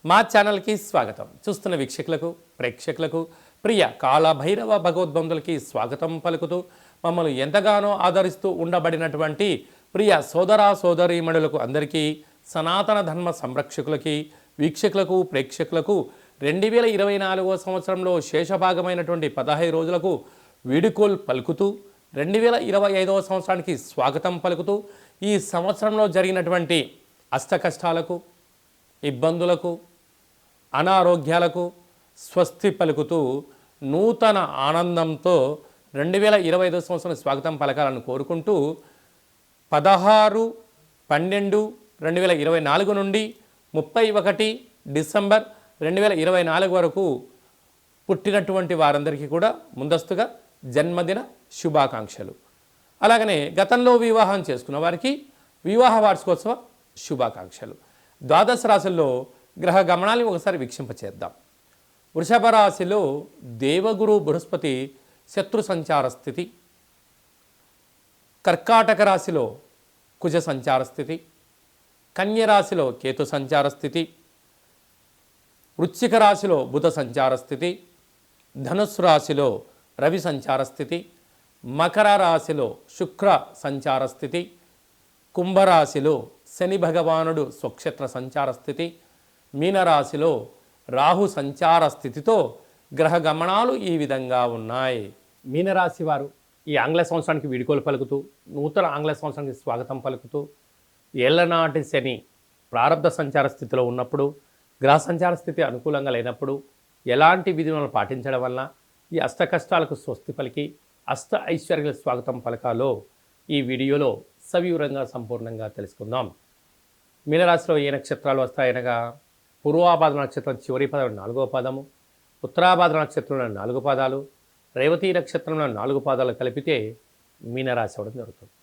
మా ఛానల్కి స్వాగతం. చూస్తున్న వీక్షకులకు ప్రేక్షకులకు ప్రియ కాళభైరవ భగవద్బంధులకి స్వాగతం పలుకుతూ మమ్మల్ని ఎంతగానో ఆదరిస్తూ ఉండబడినటువంటి ప్రియ సోదర సోదరీమణులకు అందరికీ సనాతన ధర్మ సంరక్షకులకి వీక్షకులకు ప్రేక్షకులకు 2024 సంవత్సరంలో శేషభాగమైనటువంటి 15 రోజులకు వీడుకోల్ పలుకుతూ 2025 సంవత్సరానికి స్వాగతం పలుకుతూ ఈ సంవత్సరంలో జరిగినటువంటి అష్టకష్టాలకు ఇబ్బందులకు అనారోగ్యాలకు స్వస్తి పలుకుతూ నూతన ఆనందంతో 2025 సంవత్సరం స్వాగతం పలకాలని కోరుకుంటూ 16/12/2024 నుండి 31 డిసెంబర్ 2024 వరకు పుట్టినటువంటి వారందరికీ కూడా ముందస్తుగా జన్మదిన శుభాకాంక్షలు. అలాగనే గతంలో వివాహం చేసుకున్న వారికి వివాహ వార్షికోత్సవ శుభాకాంక్షలు. ద్వాదశ రాశుల్లో గ్రహ గమనాన్ని ఒకసారి వీక్షింపచేద్దాం. వృషభ రాశిలో దేవగురు బృహస్పతి శత్రు సంచార స్థితి, కర్కాటక రాశిలో కుజ సంచార స్థితి, కన్య రాశిలో కేతు సంచార స్థితి, వృశ్చిక రాశిలో బుధ సంచార స్థితి, ధనుస్సు రాశిలో రవి సంచార స్థితి, మకర రాశిలో శుక్ర సంచార స్థితి, కుంభరాశిలో శని భగవానుడు స్వక్షేత్ర సంచార స్థితి, మీనరాశిలో రాహు సంచార స్థితితో గ్రహ గమనాలు ఈ విధంగా ఉన్నాయి. మీనరాశి వారు ఈ ఆంగ్ల సంవత్సరానికి వీడుకోలు పలుకుతూ నూతన ఆంగ్ల సంవత్సరానికి స్వాగతం పలుకుతూ ఏళ్లనాటి శని ప్రారంభ సంచార స్థితిలో ఉన్నప్పుడు, గ్రహ సంచార స్థితి అనుకూలంగా లేనప్పుడు ఎలాంటి విధులను పాటించడం వలన ఈ అష్ట కష్టాలకు స్వస్తి పలికి అష్ట ఐశ్వర్యాల స్వాగతం పలకాలో ఈ వీడియోలో సవివరంగా సంపూర్ణంగా తెలుసుకుందాం. మీనరాశిలో ఏ నక్షత్రాలు వస్తాయనగా పూర్వాభాద్ర నక్షత్రం చివరి పదం 4వ పాదము, ఉత్తరాభాద్ర నక్షత్రంలో 4 పాదాలు, రేవతి నక్షత్రంలో 4 పాదాలు కలిపితే మీనరాశి అవ్వడం జరుగుతుంది.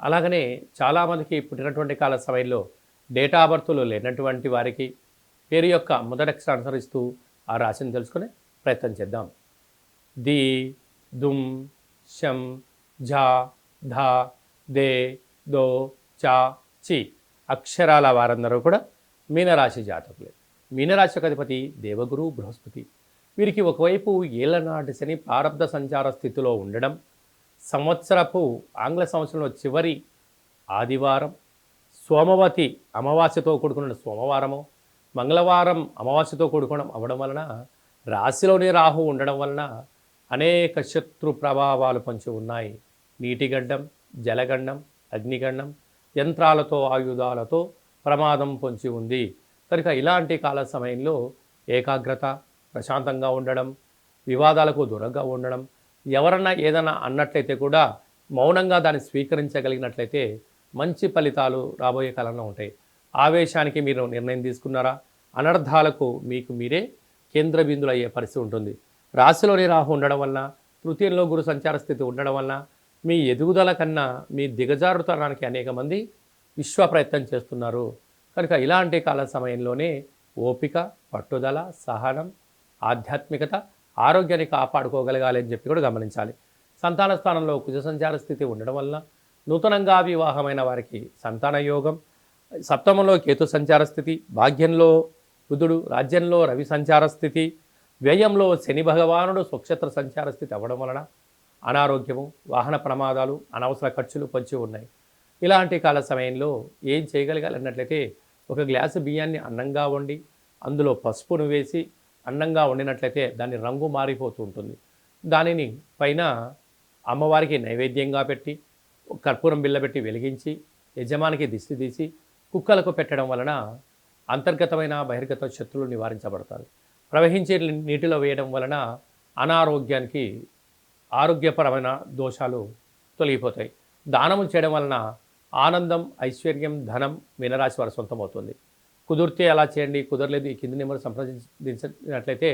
అలాగనే చాలామందికి పుట్టినటువంటి కాల సమయంలో డేటా బర్త్లు లేనటువంటి వారికి పేరు యొక్క మొదటి అక్షరాన్ని అనుసరిస్తూ ఆ రాశిని తెలుసుకునే ప్రయత్నం చేద్దాం. ది, దుమ్, శం, ఝ, ధ, దే, దో, చా, చి అక్షరాల వారందరూ కూడా మీనరాశి జాతకులే. మీనరాశి అధిపతి దేవగురు బృహస్పతి. వీరికి ఒకవైపు ఏళ్లనాటి శని ప్రారబ్ధ సంచార స్థితిలో ఉండడం, సంవత్సరపు ఆంగ్ల సంవత్సరంలో చివరి ఆదివారం సోమవతి అమావాస్యతో కూడుకున్న సోమవారము, మంగళవారం అమావాస్యతో కూడుకోవడం అవ్వడం వలన రాశిలోనే రాహు ఉండడం వలన అనేక శత్రు ప్రభావాలు పొంచి ఉన్నాయి. నీటిగండం, జలగండం, అగ్నిగండం, యంత్రాలతో ఆయుధాలతో ప్రమాదం పొంచి ఉంది. కనుక ఇలాంటి కాల సమయంలో ఏకాగ్రత, ప్రశాంతంగా ఉండడం, వివాదాలకు దూరంగా ఉండడం, ఎవరన్నా ఏదైనా అన్నట్లయితే కూడా మౌనంగా దాన్ని స్వీకరించగలిగినట్లయితే మంచి ఫలితాలు రాబోయే కాలంలో ఉంటాయి. ఆవేశానికి మీరు నిర్ణయం తీసుకున్నారా, అనర్థాలకు మీకు మీరే కేంద్ర బిందులు అయ్యే పరిస్థితి ఉంటుంది. రాశిలోని రాహు ఉండడం వలన, తృతీయంలో గురు సంచార స్థితి ఉండడం వలన మీ ఎదుగుదల కన్నా మీ దిగజారుతనానికి అనేక మంది విశ్వ ప్రయత్నం చేస్తున్నారు. కనుక ఇలాంటి కాల సమయంలోనే ఓపిక, పట్టుదల, సహనం, ఆధ్యాత్మికత, ఆరోగ్యాన్ని కాపాడుకోగలగాలి అని చెప్పి కూడా గమనించాలి. సంతాన స్థానంలో కుజ సంచార స్థితి ఉండడం వలన నూతనంగా వివాహమైన వారికి సంతాన యోగం, సప్తమంలో కేతు సంచార స్థితి, భాగ్యంలో బుధుడు, రాజ్యంలో రవి సంచార స్థితి, వ్యయంలో శని భగవానుడు స్వక్షేత్ర సంచార స్థితి అవ్వడం వలన అనారోగ్యము, వాహన ప్రమాదాలు, అనవసర ఖర్చులు పొంచి ఉన్నాయి. ఇలాంటి కాల సమయంలో ఏం చేయగలగాలి అన్నట్లయితే ఒక గ్లాసు బియ్యాన్ని అన్నంగా వండి అందులో పసుపును వేసి అన్నంగా వండినట్లయితే దాని రంగు మారిపోతూ ఉంటుంది. దానిని పైన అమ్మవారికి నైవేద్యంగా పెట్టి కర్పూరం బిళ్ళ పెట్టి వెలిగించి యజమానికి దిష్టి తీసి కుక్కలకు పెట్టడం వలన అంతర్గతమైన బహిర్గత శత్రువులు నివారించబడతారు. ప్రవహించే నీటిలో వేయడం వలన అనారోగ్యానికి ఆరోగ్యపరమైన దోషాలు తొలగిపోతాయి. దానము చేయడం వలన ఆనందం, ఐశ్వర్యం, ధనం మీనరాశి వారి సొంతమవుతుంది. కుదిరితే అలా చేయండి, కుదరలేదు ఈ కింది నెంబర్ సంప్రదించినట్లయితే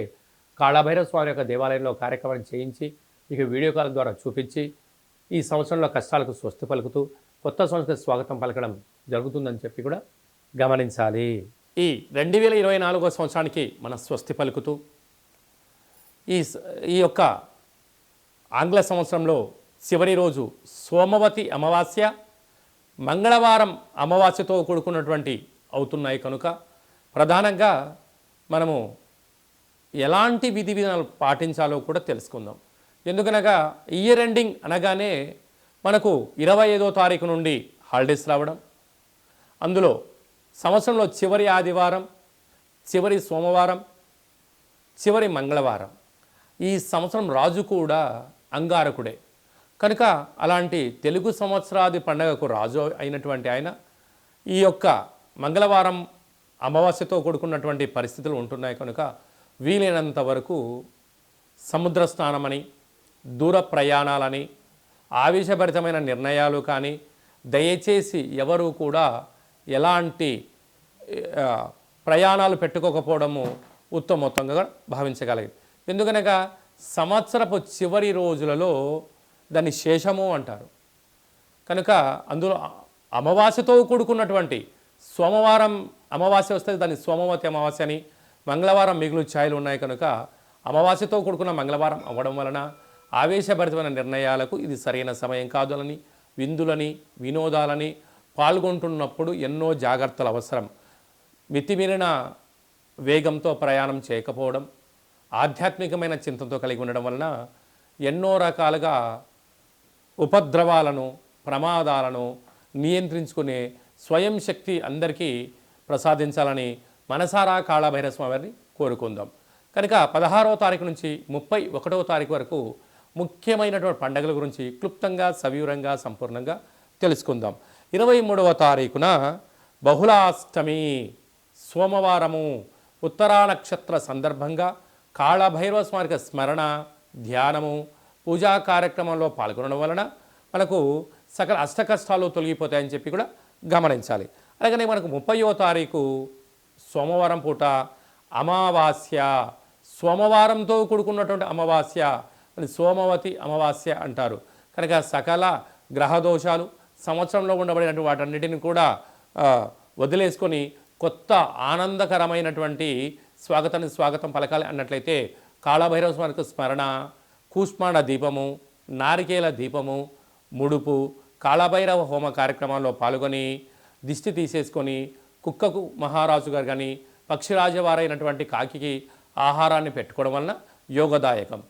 కాళభైరవ స్వామి యొక్క దేవాలయంలో కార్యక్రమాన్ని చేయించి మీకు వీడియో కాల్ ద్వారా చూపించి ఈ సంవత్సరంలో కష్టాలకు స్వస్తి పలుకుతూ కొత్త సంవత్సరం స్వాగతం పలకడం జరుగుతుందని చెప్పి కూడా గమనించాలి. ఈ 2024 సంవత్సరానికి మన స్వస్తి పలుకుతూ ఈ యొక్క ఆంగ్ల సంవత్సరంలో చివరి రోజు సోమవతి అమావాస్య, మంగళవారం అమావాస్యతో కూడుకున్నటువంటి అవుతున్నాయి. కనుక ప్రధానంగా మనము ఎలాంటి విధి విధానాలు పాటించాలో కూడా తెలుసుకుందాం. ఎందుకనగా ఇయర్ ఎండింగ్ అనగానే మనకు 25వ తారీఖు నుండి హాలిడేస్ రావడం, అందులో సంవత్సరంలో చివరి ఆదివారం, చివరి సోమవారం, చివరి మంగళవారం. ఈ సంవత్సరం రాజు కూడా అంగారకుడే కనుక అలాంటి తెలుగు సంవత్సరాది పండగకు రాజు అయినటువంటి ఆయన ఈ యొక్క మంగళవారం అమావాస్యతో కూడుకున్నటువంటి పరిస్థితులు ఉంటున్నాయి కనుక వీలైనంత వరకు సముద్ర స్నానమని, దూర ప్రయాణాలని, ఆవేశభరితమైన నిర్ణయాలు కానీ దయచేసి ఎవరు కూడా ఎలాంటి ప్రయాణాలు పెట్టుకోకపోవడము ఉత్తమోత్తంగా భావించగలిగింది. ఎందుకనగా సంవత్సరపు చివరి రోజులలో దాన్ని శేషము అంటారు కనుక అందులో అమావాస్యతో కూడుకున్నటువంటి సోమవారం అమావాస్య వస్తే దాన్ని సోమవతి అమావాస్య అని, మంగళవారం మిగులు ఛాయలు ఉన్నాయి కనుక అమావాస్యతో కూడుకున్న మంగళవారం అవ్వడం వలన ఆవేశభరితమైన నిర్ణయాలకు ఇది సరైన సమయం కాదులని, విందులని, వినోదాలని పాల్గొంటున్నప్పుడు ఎన్నో జాగ్రత్తలు అవసరం. మితిమీరిన వేగంతో ప్రయాణం చేయకపోవడం, ఆధ్యాత్మికమైన చింతనతో కలిగి ఉండడం వలన ఎన్నో రకాలుగా ఉపద్రవాలను, ప్రమాదాలను నియంత్రించుకునే స్వయం శక్తి అందరికీ ప్రసాదించాలని మనసారా కాళభైరవ స్వామి వారిని కోరుకుందాం. కనుక 16వ తారీఖు నుంచి 31వ తారీఖు వరకు ముఖ్యమైనటువంటి పండుగల గురించి క్లుప్తంగా, సవివరంగా, సంపూర్ణంగా తెలుసుకుందాం. 23వ తారీఖున బహుళాష్టమి సోమవారము ఉత్తరా నక్షత్ర సందర్భంగా కాళభైరవ స్వామికి స్మరణ, ధ్యానము, పూజా కార్యక్రమంలో పాల్గొనడం వలన మనకు సకల అష్టకష్టాలు తొలగిపోతాయని చెప్పి కూడా గమనించాలి. అలాగనే మనకు 30వ తారీఖు సోమవారం పూట అమావాస్య, సోమవారంతో కూడుకున్నటువంటి అమావాస్య, సోమవతి అమావాస్య అంటారు కనుక సకల గ్రహదోషాలు సంవత్సరంలో ఉండబడినటువంటి వాటన్నిటిని కూడా వదిలేసుకొని కొత్త ఆనందకరమైనటువంటి స్వాగతం పలకాలి అన్నట్లయితే కాళభైరవ స్వామికి స్మరణ, కూష్మాండ దీపము, నారికేల దీపము, ముడుపు, కాళభైరవ హోమ కార్యక్రమాల్లో పాల్గొని దిష్టి తీసేసుకొని కుక్కకు మహారాజు గారు కానీ పక్షిరాజవారైనటువంటి కాకికి ఆహారాన్ని పెట్టుకోవడం వలన యోగదాయకం.